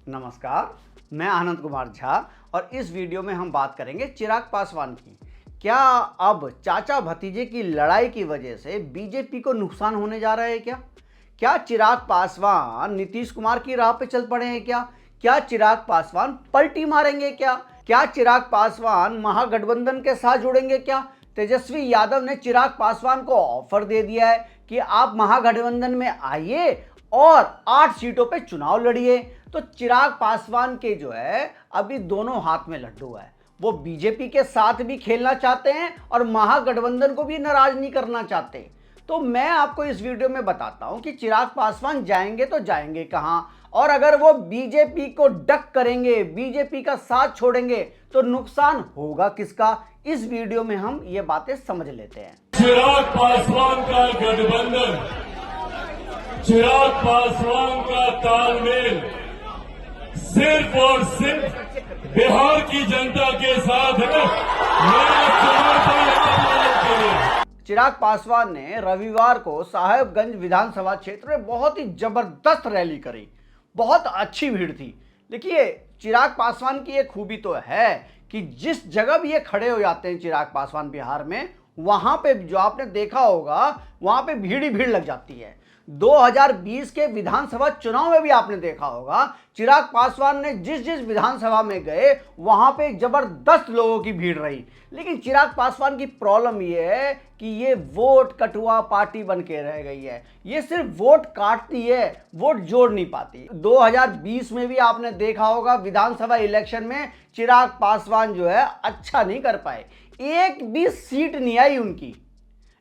नमस्कार, मैं आनंद कुमार झा और इस वीडियो में हम बात करेंगे चिराग पासवान की। क्या अब चाचा भतीजे की लड़ाई की वजह से बीजेपी को नुकसान होने जा रहा है क्या? क्या चिराग पासवान नीतीश कुमार की राह पे चल पड़े हैं क्या? क्या चिराग पासवान पलटी मारेंगे क्या? क्या चिराग पासवान महागठबंधन के साथ जुड़ेंगे क्या? तेजस्वी यादव ने चिराग पासवान को ऑफर दे दिया है कि आप महागठबंधन में आइए और 8 सीटों पे चुनाव लड़िए। तो चिराग पासवान के जो है अभी दोनों हाथ में लड्डू है। वो बीजेपी के साथ भी खेलना चाहते हैं और महागठबंधन को भी नाराज नहीं करना चाहते। तो मैं आपको इस वीडियो में बताता हूं कि चिराग पासवान जाएंगे तो जाएंगे कहां, और अगर वो बीजेपी को डक करेंगे, बीजेपी का साथ छोड़ेंगे तो नुकसान होगा किसका। इस वीडियो में हम ये बातें समझ लेते हैं। चिराग पासवान का गठबंधन, चिराग पासवान का तालमेल सिर्फ और सिर्फ बिहार की जनता के साथ है। चिराग पासवान ने रविवार को साहेबगंज विधानसभा क्षेत्र में बहुत ही जबरदस्त रैली करी। बहुत अच्छी भीड़ थी। देखिए, चिराग पासवान की एक खूबी तो है कि जिस जगह भी ये खड़े हो जाते हैं चिराग पासवान बिहार में, वहां पे जो आपने देखा होगा वहां पे भीड़ ही भीड़ लग जाती है। 2020 के विधानसभा चुनाव में भी आपने देखा होगा चिराग पासवान ने जिस जिस विधानसभा में गए वहां पे जबरदस्त लोगों की भीड़ रही। लेकिन चिराग पासवान की प्रॉब्लम ये है कि ये वोट कटुआ पार्टी बन के रह गई है। ये सिर्फ वोट काटती है, वोट जोड़ नहीं पाती। 2020 में भी आपने देखा होगा विधानसभा इलेक्शन में चिराग पासवान जो है अच्छा नहीं कर पाए, एक भी सीट नहीं आई उनकी।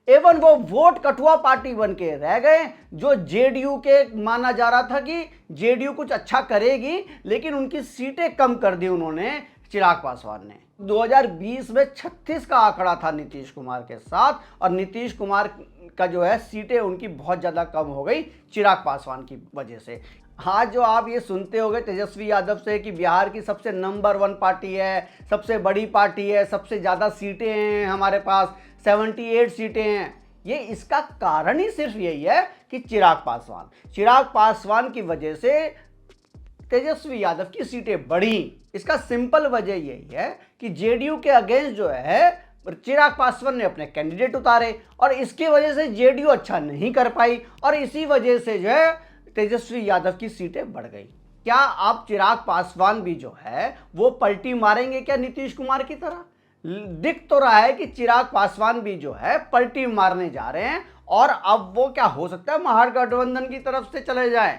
एवं वो वोट कठुआ पार्टी बन के रह गए। जो जेडीयू के माना जा रहा था कि जेडीयू कुछ अच्छा करेगी, लेकिन उनकी सीटें कम कर दी उन्होंने चिराग पासवान ने। 2020 में 36 का आंकड़ा था नीतीश कुमार के साथ, और नीतीश कुमार का जो है सीटें उनकी बहुत ज़्यादा कम हो गई चिराग पासवान की वजह से। हाँ, जो आप ये सुनते होंगे तेजस्वी यादव से कि बिहार की सबसे नंबर 1 पार्टी है, सबसे बड़ी पार्टी है, सबसे ज़्यादा सीटें हैं हमारे पास, 78 सीटें हैं। ये इसका कारण ही सिर्फ यही है कि चिराग पासवान की वजह से तेजस्वी यादव की सीटें बढ़ी। इसका सिंपल वजह यही है कि जेडीयू के अगेंस्ट जो है चिराग पासवान ने अपने कैंडिडेट उतारे, और इसकी वजह से जेडीयू अच्छा नहीं कर पाई, और इसी वजह से जो है तेजस्वी यादव की सीटें बढ़ गई। क्या आप चिराग पासवान भी जो है वो पलटी मारेंगे क्या नीतीश कुमार की तरह? दिख तो रहा है कि चिराग पासवान भी जो है पलटी मारने जा रहे हैं, और अब वो क्या हो सकता है महागठबंधन की तरफ से चले जाएं।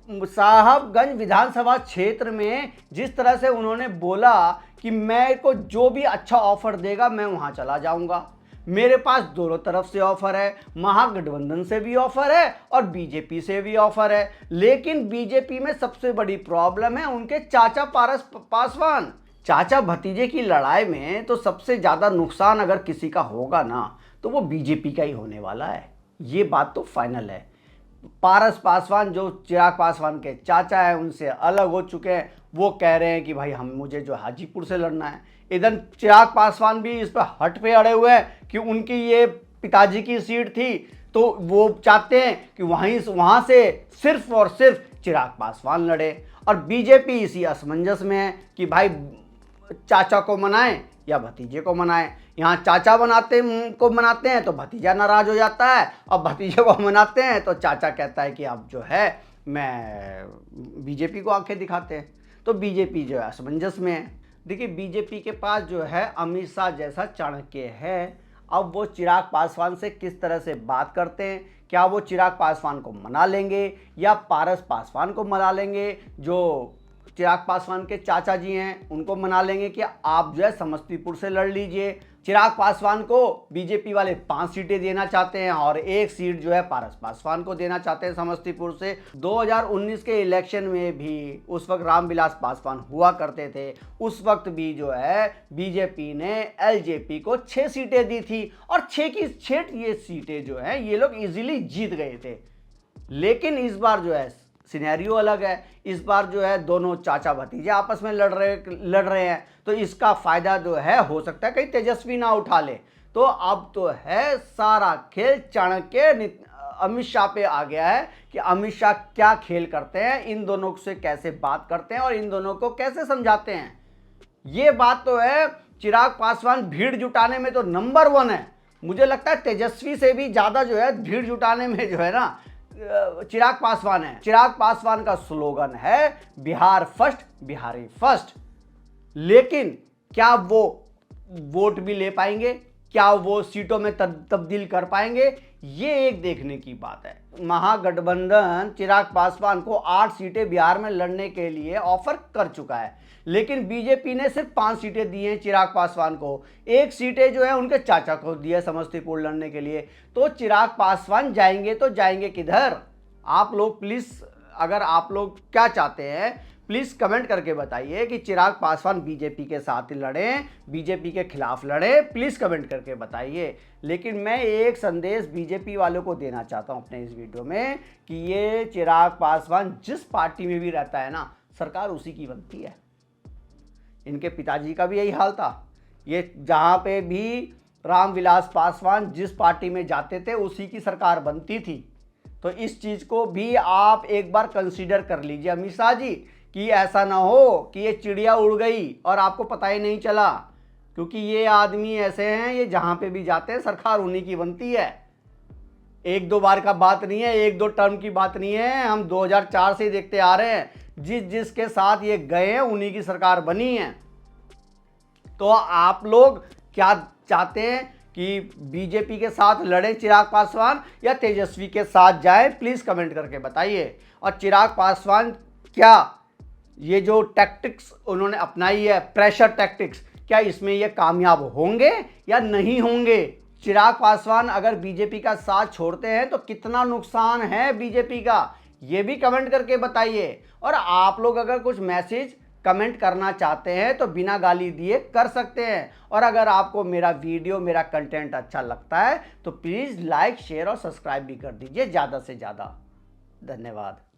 साहबगंज विधानसभा क्षेत्र में जिस तरह से उन्होंने बोला कि मैं को जो भी अच्छा ऑफर देगा मैं वहां चला जाऊंगा, मेरे पास दोनों तरफ से ऑफर है, महागठबंधन से भी ऑफर है और बीजेपी से भी ऑफर है। लेकिन बीजेपी में सबसे बड़ी प्रॉब्लम है उनके चाचा पारस पासवान। चाचा भतीजे की लड़ाई में तो सबसे ज़्यादा नुकसान अगर किसी का होगा ना तो वो बीजेपी का ही होने वाला है। ये बात तो फाइनल है। पारस पासवान जो चिराग पासवान के चाचा हैं उनसे अलग हो चुके हैं। वो कह रहे हैं कि भाई मुझे जो हाजीपुर से लड़ना है। इधर चिराग पासवान भी इस पर हट पे अड़े हुए हैं कि उनकी ये पिताजी की सीट थी, तो वो चाहते हैं कि वहाँ से सिर्फ और सिर्फ चिराग पासवान लड़े। और बीजेपी इसी असमंजस में है कि भाई चाचा को मनाएं या भतीजे को मनाएं। यहाँ चाचा मनाते हैं तो भतीजा नाराज हो जाता है, और भतीजे को मनाते हैं तो चाचा कहता है कि अब जो है मैं बीजेपी को आंखें दिखाते हैं। तो बीजेपी जो है असमंजस में है। देखिए, बीजेपी के पास जो है अमित शाह जैसा चाणक्य है। अब वो चिराग पासवान से किस तरह से बात करते हैं, क्या वो चिराग पासवान को मना लेंगे या पारस पासवान को मना लेंगे, जो चिराग पासवान के चाचा जी हैं उनको मना लेंगे कि आप जो है समस्तीपुर से लड़ लीजिए। चिराग पासवान को बीजेपी वाले 5 सीटें देना चाहते हैं और 1 सीट जो है पारस पासवान को देना चाहते हैं समस्तीपुर से। 2019 के इलेक्शन में भी उस वक्त रामविलास पासवान हुआ करते थे, उस वक्त भी जो है बीजेपी ने एलजेपी को 6 सीटें दी थी, और 6 की 6 ये सीटें जो है ये लोग इजीली जीत गए थे। लेकिन इस बार जो है सिनेरियो अलग है। इस बार जो है दोनों चाचा भतीजे आपस में लड़ रहे हैं, तो इसका फायदा जो है हो सकता है कहीं तेजस्वी ना उठा ले। तो अब तो है सारा खेल चाणक्य अमित शाह पे आ गया है कि अमित शाह क्या खेल करते हैं, इन दोनों से कैसे बात करते हैं और इन दोनों को कैसे समझाते हैं। ये बात तो है, चिराग पासवान भीड़ जुटाने में तो नंबर 1 है। मुझे लगता है तेजस्वी से भी ज़्यादा जो है भीड़ जुटाने में जो है ना चिराग पासवान है। चिराग पासवान का स्लोगन है बिहार फर्स्ट, बिहारी फर्स्ट। लेकिन क्या वो वोट भी ले पाएंगे, क्या वो सीटों में तब्दील कर पाएंगे, ये एक देखने की बात है। महागठबंधन चिराग पासवान को 8 सीटें बिहार में लड़ने के लिए ऑफर कर चुका है, लेकिन बीजेपी ने सिर्फ 5 सीटें दी हैं चिराग पासवान को। 1 सीटें जो है उनके चाचा को दी है समस्तीपुर लड़ने के लिए। तो चिराग पासवान जाएंगे तो जाएंगे किधर? आप लोग प्लीज़, अगर आप लोग क्या चाहते हैं प्लीज़ कमेंट करके बताइए कि चिराग पासवान बीजेपी के साथ लड़ें, बीजेपी के खिलाफ लड़ें, प्लीज़ कमेंट करके बताइए। लेकिन मैं एक संदेश बीजेपी वालों को देना चाहता हूं अपने इस वीडियो में कि ये चिराग पासवान जिस पार्टी में भी रहता है ना, सरकार उसी की बनती है। इनके पिताजी का भी यही हाल था। ये जहाँ पे भी रामविलास पासवान जिस पार्टी में जाते थे उसी की सरकार बनती थी। तो इस चीज़ को भी आप एक बार कंसीडर कर लीजिए अमित शाह जी, कि ऐसा ना हो कि ये चिड़िया उड़ गई और आपको पता ही नहीं चला। क्योंकि ये आदमी ऐसे हैं, ये जहाँ पे भी जाते हैं सरकार उन्हीं की बनती है। 1-2 बार का बात नहीं है, 1-2 टर्म की बात नहीं है। हम 2004 से ही देखते आ रहे हैं, जिसके साथ ये गए हैं उन्हीं की सरकार बनी है। तो आप लोग क्या चाहते हैं कि बीजेपी के साथ लड़े चिराग पासवान या तेजस्वी के साथ जाए? प्लीज़ कमेंट करके बताइए। और चिराग पासवान क्या ये जो टैक्टिक्स उन्होंने अपनाई है, प्रेशर टैक्टिक्स, क्या इसमें ये कामयाब होंगे या नहीं होंगे? चिराग पासवान अगर बीजेपी का साथ छोड़ते हैं तो कितना नुकसान है बीजेपी का, ये भी कमेंट करके बताइए। और आप लोग अगर कुछ मैसेज कमेंट करना चाहते हैं तो बिना गाली दिए कर सकते हैं। और अगर आपको मेरा वीडियो, मेरा कंटेंट अच्छा लगता है तो प्लीज़ लाइक, शेयर और सब्सक्राइब भी कर दीजिए ज़्यादा से ज़्यादा। धन्यवाद।